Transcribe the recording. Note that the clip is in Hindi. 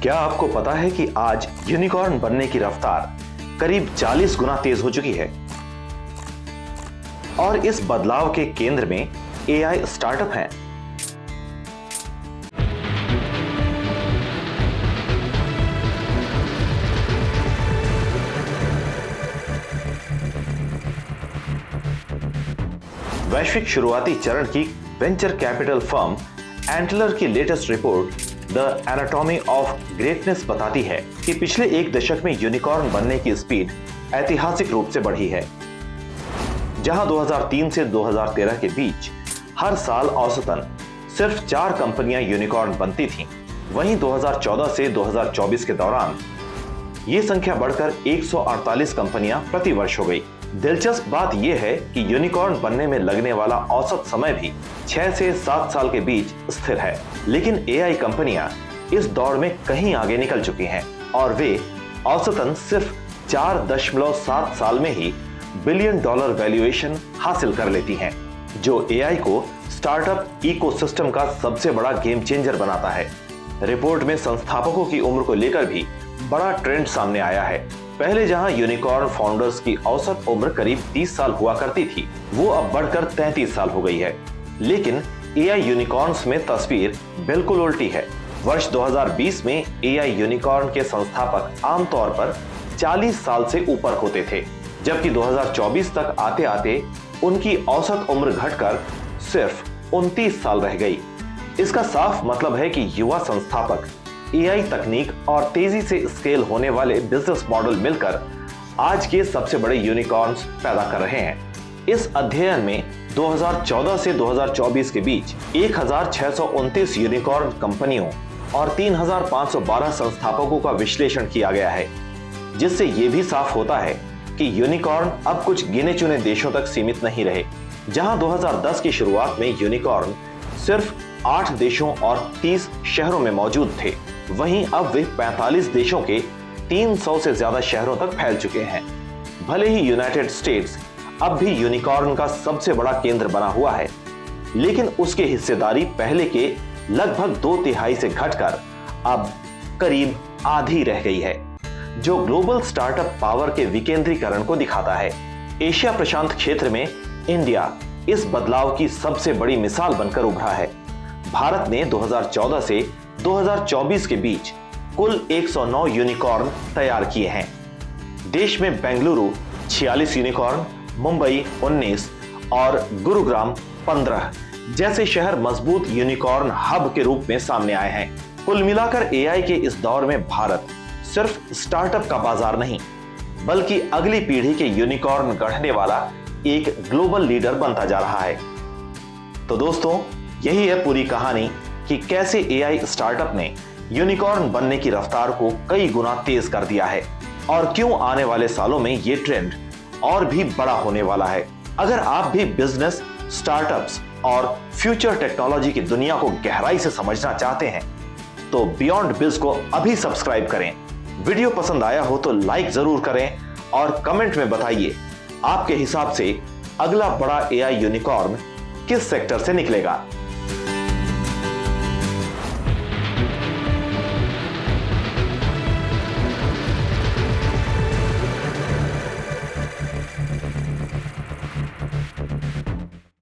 क्या आपको पता है कि आज यूनिकॉर्न बनने की रफ्तार करीब 40 गुना तेज हो चुकी है? और इस बदलाव के केंद्र में एआई स्टार्टअप हैं। वैश्विक शुरुआती चरण की वेंचर कैपिटल फर्म एंटलर की latest report the anatomy of greatness बताती है कि पिछले एक दशक में यूनिकॉर्न बनने की स्पीड ऐतिहासिक रूप से बढ़ी है। जहां 2003 से 2013 के बीच हर साल औसतन सिर्फ 4 कंपनियां यूनिकॉर्न बनती थीं, वहीं 2014 से 2024 के दौरान ये संख्या बढ़कर 148 कंपनियां प्रति वर्ष हो गई। दिलचस्प बात यह है कि यूनिकॉर्न बनने में लगने वाला औसत समय भी 6 से 7 साल के बीच स्थिर है, लेकिन एआई कंपनियां इस दौड़ में कहीं आगे निकल चुकी हैं और वे औसतन सिर्फ 4.7 साल में ही $बिलियन वैल्यूएशन हासिल कर लेती हैं, जो एआई को स्टार्टअप इकोसिस्टम का सबसे बड़ा गेम चेंजर बनाता है। रिपोर्ट में संस्थापकों की उम्र को लेकर भी बड़ा ट्रेंड सामने आया है। पहले जहां यूनिकॉर्न फाउंडर्स की औसत उम्र करीब 30 साल हुआ करती थी, वो अब बढ़कर 33 साल हो गई है। लेकिन एआई यूनिकॉर्न्स में तस्वीर बिल्कुल उल्टी है। वर्ष 2020 में एआई यूनिकॉर्न के संस्थापक आमतौर पर 40 साल से ऊपर होते थे, जबकि 2024 तक आते आते उनकी औसत उम्र घटकर सिर्फ 29 साल रह गई। इसका साफ मतलब है कि युवा संस्थापक एआई तकनीक और तेजी से स्केल होने वाले बिजनेस मॉडल मिलकर आज के सबसे बड़े यूनिकॉर्न्स पैदा कर रहे हैं। इस अध्ययन में 2014 से 2024 के बीच 1629 यूनिकॉर्न कंपनियों और 3512 संस्थापकों का विश्लेषण किया गया है, जिससे यह भी साफ होता है कि यूनिकॉर्न अब कुछ गिने चुने देशों तक सीमित नहीं रहे। जहां 2010 की शुरुआत में यूनिकॉर्न सिर्फ 8 देशों और 30 शहरों में मौजूद थे, वहीं अब वे 45 देशों के 300 से ज्यादा शहरों तक फैल चुके हैं। भले ही यूनाइटेड स्टेट्स अब भी यूनिकॉर्न का सबसे बड़ा केंद्र बना हुआ है, लेकिन उसकी हिस्सेदारी पहले के लगभग 2/3 से घटकर अब करीब आधी रह गई है, जो ग्लोबल स्टार्टअप पावर के विकेंद्रीकरण को दिखाता है। एशिया प्रशांत क्षेत्र में इंडिया इस बदलाव की सबसे बड़ी मिसाल बनकर उभरा है। भारत ने 2014 से 2024 के बीच कुल 109 यूनिकॉर्न तैयार किए हैं। देश में बेंगलुरु 46 यूनिकॉर्न, मुंबई 19 और गुरुग्राम 15 जैसे शहर मजबूत यूनिकॉर्न हब के रूप में सामने आए हैं। कुल मिलाकर एआई के इस दौर में भारत सिर्फ स्टार्टअप का बाजार नहीं, बल्कि अगली पीढ़ी के यूनिकॉर्न गढ़ने वाला एक ग्लोबल लीडर बनता जा रहा है। तो दोस्तों, यही है पूरी कहानी कि कैसे एआई स्टार्टअप ने यूनिकॉर्न बनने की रफ्तार को कई गुना तेज कर दिया है और क्यों आने वाले सालों में ये ट्रेंड और भी बड़ा होने वाला है। अगर आप भी बिजनेस, स्टार्टअप्स और फ्यूचर टेक्नोलॉजी की दुनिया को गहराई से समझना चाहते हैं, तो बियॉन्ड बिज को अभी सब्सक्राइब करें। वीडियो पसंद आया हो तो लाइक जरूर करें और कमेंट में बताइए आपके हिसाब से अगला बड़ा एआई यूनिकॉर्न किस सेक्टर से निकलेगा।